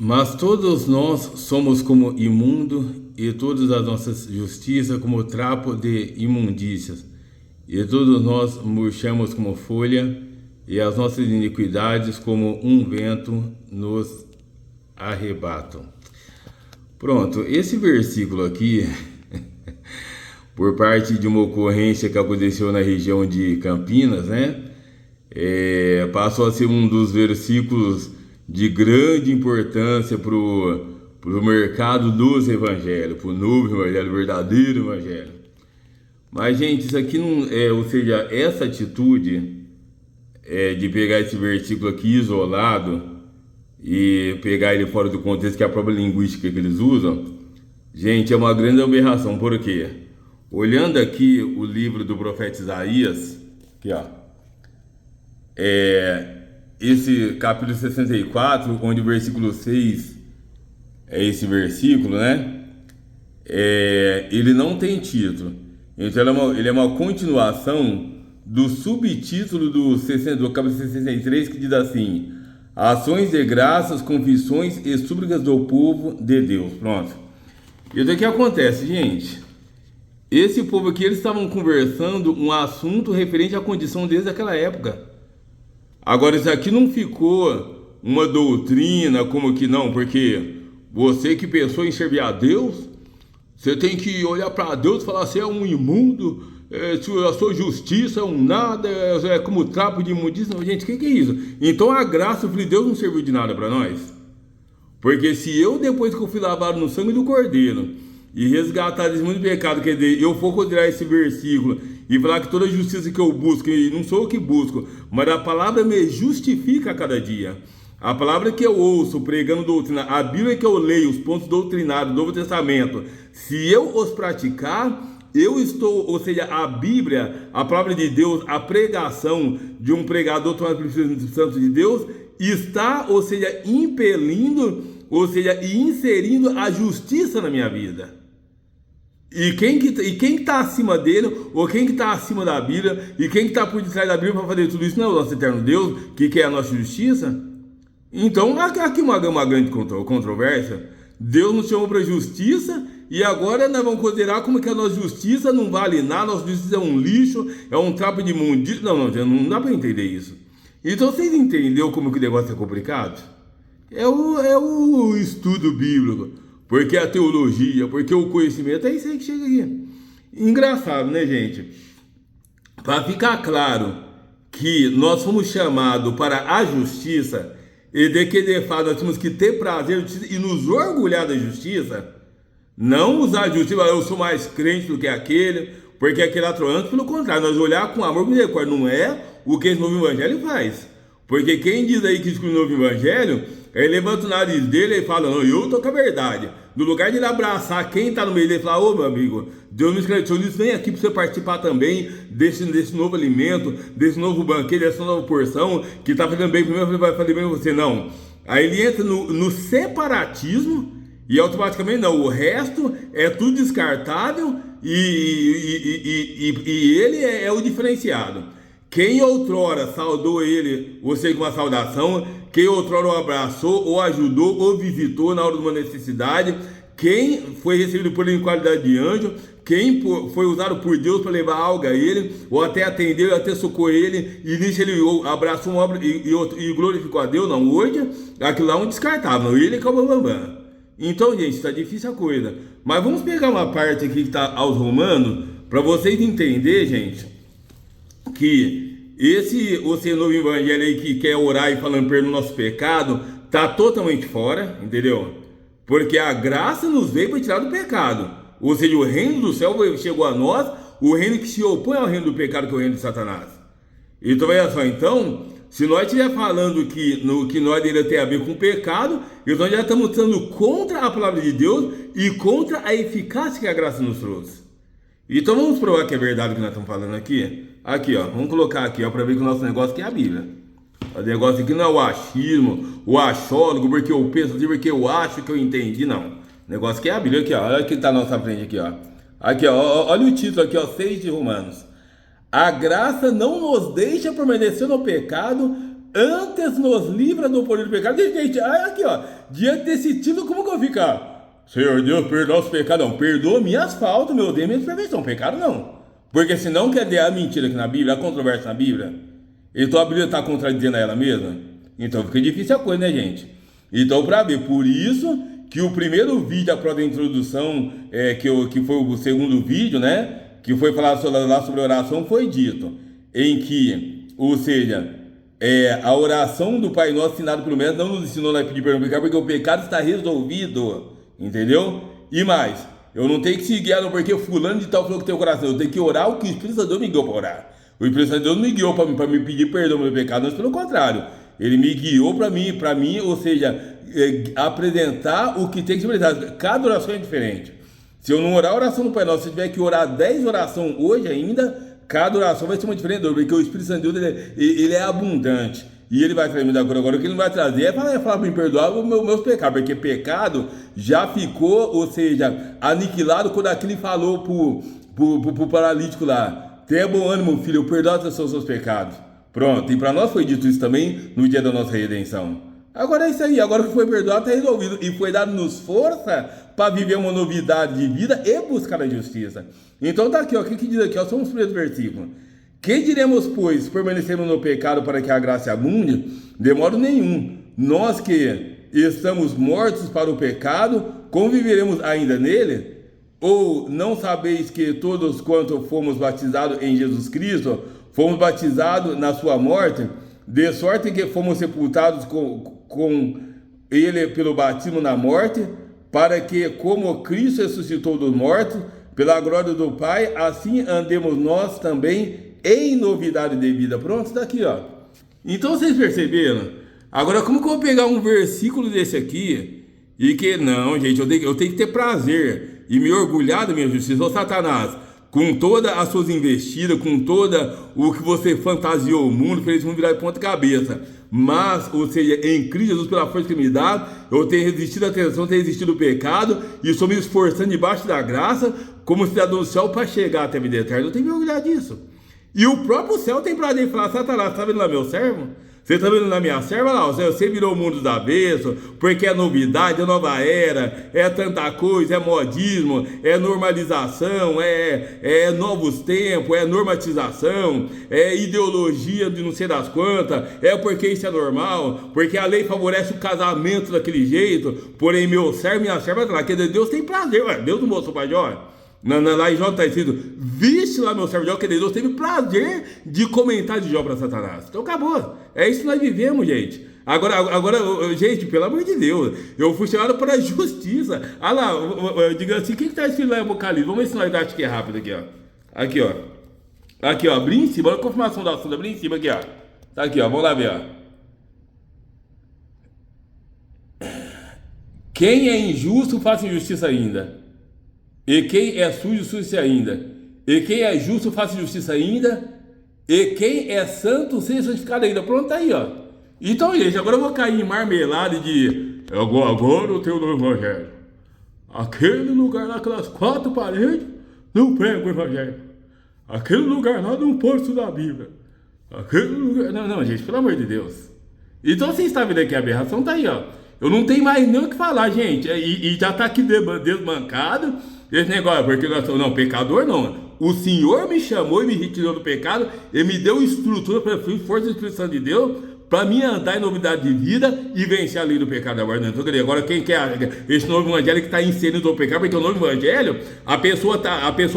Mas todos nós somos como imundo, e todas as nossas justiças como trapo de imundícias, e todos nós murchamos como folha, e as nossas iniquidades como um vento nos arrebatam. Pronto, esse versículo aqui, por parte de uma ocorrência que aconteceu na região de Campinas, né? Passou a ser um dos versículos de grande importância para o mercado dos evangelhos, para o novo evangelho, o verdadeiro evangelho. Mas, gente, isso aqui não é, ou seja, essa atitude de pegar esse versículo aqui isolado e pegar ele fora do contexto, que é a própria linguística que eles usam, gente, é uma grande aberração. Por quê? Olhando aqui o livro do profeta Isaías, aqui ó, esse capítulo 64, onde o versículo 6 é esse versículo, né? Ele não tem título. Então ele é uma continuação do subtítulo do capítulo 63, que diz assim: ações de graças, confissões e súplicas do povo de Deus. Pronto. E o que acontece, gente? Esse povo aqui, eles estavam conversando um assunto referente à condição deles daquela época. Agora, isso aqui não ficou uma doutrina como que não, porque você que pensou em servir a Deus, você tem que olhar para Deus e falar assim: é um imundo, a sua justiça é um nada, é como trapo de imundícia. Não, gente, o que é isso? Então a graça de Deus não serviu de nada para nós? Porque se eu, depois que eu fui lavado no sangue do Cordeiro e resgatar desse mundo de pecado, quer dizer, eu for considerar esse versículo e falar que toda a justiça que eu busco, e não sou eu que busco, mas a palavra me justifica a cada dia. A palavra que eu ouço pregando doutrina, a Bíblia que eu leio, os pontos doutrinários do Novo Testamento, se eu os praticar, eu estou, ou seja, a Bíblia, a palavra de Deus, a pregação de um pregador tomado pelo Espírito Santo de Deus, está, ou seja, impelindo, ou seja, e inserindo a justiça na minha vida. E quem está acima dele, ou quem que está acima da Bíblia, e quem que está por detrás da Bíblia para fazer tudo isso, não é o nosso eterno Deus, que quer a nossa justiça? Então, aqui uma grande controvérsia. Deus nos chamou para justiça, e agora nós vamos considerar como que a nossa justiça não vale nada, a nossa justiça é um lixo, é um trapo de imundícia. Não dá para entender isso. Então, vocês entenderam como que o negócio é complicado? É o estudo bíblico, porque a teologia, porque o conhecimento, é isso aí que chega aqui. Engraçado, né, gente? Para ficar claro que nós fomos chamados para a justiça, e de que de fato nós temos que ter prazer e nos orgulhar da justiça, não usar a justiça, eu sou mais crente do que aquele, porque aquele antes, pelo contrário, nós olhar com amor, misericórdia, não é o que esse novo evangelho faz. Porque quem diz aí que exclui o novo evangelho, ele levanta o nariz dele e fala: não, eu tô com a verdade. No lugar de ele abraçar quem tá no meio dele e falar: ô meu amigo, Deus me escreveu isso, vem aqui para você participar também desse novo alimento, desse novo banquete, dessa nova porção, que tá fazendo bem primeiro, vai fazer bem pra você. Não. Aí ele entra no separatismo e automaticamente não, o resto é tudo descartável e ele é o diferenciado. Quem outrora saudou ele, ou seja, com uma saudação, quem outrora o abraçou, ou ajudou, ou visitou na hora de uma necessidade, quem foi recebido por ele em qualidade de anjo, quem foi usado por Deus para levar algo a ele, ou até atender, ou até socorrer ele, e nisso ele abraçou uma obra e glorificou a Deus. Não, hoje aquilo lá é um descartável, ele que é o bambambam. Então, gente, está difícil a coisa. Mas vamos pegar uma parte aqui que está aos Romanos, para vocês entenderem, gente, que esse novo evangelho aí que quer orar e falando pelo nosso pecado, tá totalmente fora, entendeu? Porque a graça nos veio para tirar do pecado. Ou seja, o reino do céu chegou a nós, o reino que se opõe ao reino do pecado, que é o reino de Satanás. Então, olha só, então, se nós estiver falando que nós dele tem a ver com o pecado, então nós já estamos lutando contra a palavra de Deus e contra a eficácia que a graça nos trouxe. Então vamos provar que é verdade o que nós estamos falando aqui. Aqui, ó, vamos colocar aqui, ó, para ver que o nosso negócio aqui é a Bíblia. O negócio aqui não é o achismo, o achólogo, porque eu penso assim, porque eu acho que eu entendi, não. O negócio aqui é a Bíblia, aqui, ó, olha o que está na nossa frente aqui, ó. Aqui, ó, olha o título aqui, ó, 6 de Romanos. A graça não nos deixa permanecer no pecado antes nos livra do poder do pecado. E, gente, aqui, ó, diante desse título, como que eu vou ficar? Senhor Deus, perdoa os pecados. Não, perdoa minhas faltas, meu Deus, minhas perfeições. Pecado não. Porque senão quer dizer a mentira aqui na Bíblia, a controvérsia na Bíblia. Então a Bíblia está contradizendo ela mesma. Então fica difícil a coisa, né, gente? Então, para ver, por isso que o primeiro vídeo, após a introdução, que foi o segundo vídeo, né? Que foi falar sobre oração, foi dito. Em que, ou seja, a oração do Pai Nosso ensinado pelo Mestre não nos ensinou a pedir perdão do pecado, porque o pecado está resolvido. Entendeu? E mais, eu não tenho que seguir ela porque fulano de tal falou que tem o coração. Eu tenho que orar o que o Espírito Santo de Deus me guiou para orar. O Espírito Santo de Deus não me guiou para me pedir perdão pelo pecado, mas pelo contrário. Ele me guiou para mim, ou seja, apresentar o que tem que ser apresentado. Cada oração é diferente. Se eu não orar a oração do Pai Nosso, se eu tiver que orar 10 orações hoje ainda, cada oração vai ser uma diferente, porque o Espírito Santo de Deus ele é abundante. E ele vai trazer me dar agora. O que ele não vai trazer é falar para me perdoar os meus pecados, porque pecado já ficou, ou seja, aniquilado quando aquele falou pro paralítico lá: tenha bom ânimo, filho, eu perdoo os seus pecados. Pronto, e para nós foi dito isso também no dia da nossa redenção. Agora é isso aí, agora que foi perdoado está resolvido. E foi dado-nos força para viver uma novidade de vida e buscar a justiça. Então tá aqui, ó, o que diz aqui, ó, são os primeiros versículos. Que diremos, pois, permanecemos no pecado para que a graça abunde? De modo nenhum. Nós que estamos mortos para o pecado, conviveremos ainda nele? Ou não sabeis que todos quanto fomos batizados em Jesus Cristo, fomos batizados na sua morte, de sorte que fomos sepultados com ele pelo batismo na morte, para que, como Cristo ressuscitou dos mortos, pela glória do Pai, assim andemos nós também em novidade de vida. Pronto, está aqui, ó. Então vocês perceberam? Agora, como que eu vou pegar um versículo desse aqui e que, não, gente, eu tenho que ter prazer e me orgulhar da minha justiça? Ô Satanás, com todas as suas investidas, com toda o que você fantasiou o mundo, fez o mundo virar de ponta cabeça, mas, ou seja, em Cristo Jesus, pela força que me dá, eu tenho resistido à tentação, tenho resistido ao pecado, e estou me esforçando debaixo da graça, como cidadão do céu, para chegar até a vida eterna. Eu tenho que me orgulhar disso. E o próprio céu tem prazer em falar: Satanás, tá vendo lá meu servo? Você está vendo na minha serva lá? Você virou o mundo do avesso, porque é novidade, é nova era, é tanta coisa, é modismo, é normalização, é novos tempos, é normatização, é ideologia de não sei das quantas, é porque isso é normal, porque a lei favorece o casamento daquele jeito, porém meu servo, minha serva está lá, que Deus tem prazer. Ué, Deus não mostrou para Jó? Lá em Jó está escrito: viste lá meu servo Jó, que Deus teve prazer de comentar de Jó para Satanás. Então acabou. É isso que nós vivemos, gente. Agora, gente, pelo amor de Deus, eu fui chamado para a justiça. Ah lá, diga assim, o que está escrito lá em Apocalipse? Vamos ver se nós dá aqui rápido aqui, ó. Aqui, ó. Aqui, ó, abri em cima, olha a confirmação da assunto, abri em cima aqui, ó. Tá aqui, ó, vamos lá ver, ó. Quem é injusto, faça injustiça ainda. E quem é sujo, suje-se ainda. E quem é justo, faça justiça ainda. E quem é santo, seja santificado ainda. Pronto, tá aí, ó. Então, gente, agora eu vou cair em marmelada de... Agora eu tenho no Evangelho. Aquele lugar lá, aquelas 4 paredes, não prega o Evangelho. Aquele lugar lá não posto da Bíblia. Aquele lugar... Não, gente, pelo amor de Deus. Então, vocês estão vendo aqui a aberração, tá aí, ó. Eu não tenho mais nem o que falar, gente. E já tá aqui desbancado esse negócio, porque nós somos, não, pecador não. O Senhor me chamou e me retirou do pecado, Ele me deu estrutura para força do Espírito Santo de Deus, para mim andar em novidade de vida e vencer a lei do pecado. Agora quem quer esse novo evangelho que está inserido no pecado, porque o novo evangelho, a pessoa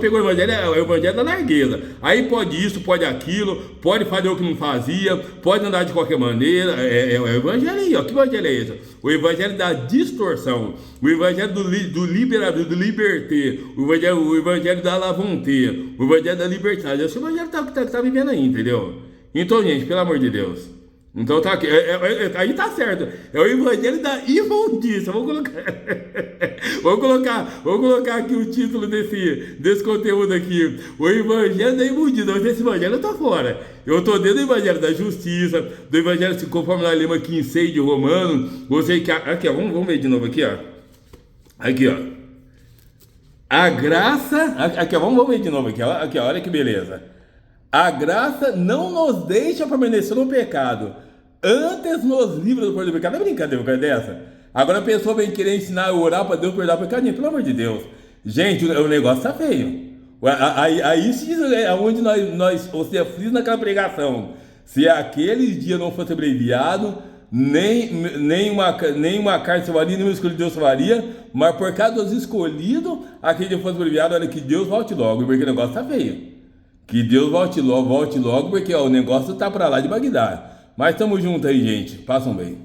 pegou o evangelho da largueza. Aí pode isso, pode aquilo, pode fazer o que não fazia, pode andar de qualquer maneira. O evangelho aí, ó. Que evangelho é esse? O evangelho da distorção, o evangelho do liberador, do liberté, o evangelho da lavonté, o evangelho da liberdade. Esse evangelho tá vivendo aí, entendeu? Então, gente, pelo amor de Deus. Então tá aqui, aí tá certo. É o evangelho da imundícia. Vou colocar aqui o título desse conteúdo aqui. O evangelho da imundícia. Esse evangelho eu tô fora. Eu tô dentro do evangelho da justiça, do evangelho conforme nós lemos aqui em 6 de Romanos. Você que aqui, ó, vamos ver de novo aqui, ó. Aqui, ó. A graça, aqui, ó, vamos ver de novo aqui, ó. Aqui, ó, olha que beleza. A graça não nos deixa permanecer no pecado, antes nos livros do perdão do pecado. Não é brincadeira, uma coisa dessa. Agora a pessoa vem querer ensinar a orar para Deus perdoar o pecado. Pelo amor de Deus. Gente, o negócio tá feio. Aí se diz onde você fez naquela pregação. Se aquele dia não fosse abreviado, nem uma carta salvaria, nem um escolhido Deus salvaria, mas por causa dos escolhidos, aquele dia fosse abreviado, olha, que Deus volte logo, porque o negócio tá feio. Que Deus volte logo, porque ó, o negócio tá para lá de Bagdá. Mas tamo junto aí, gente. Passam bem.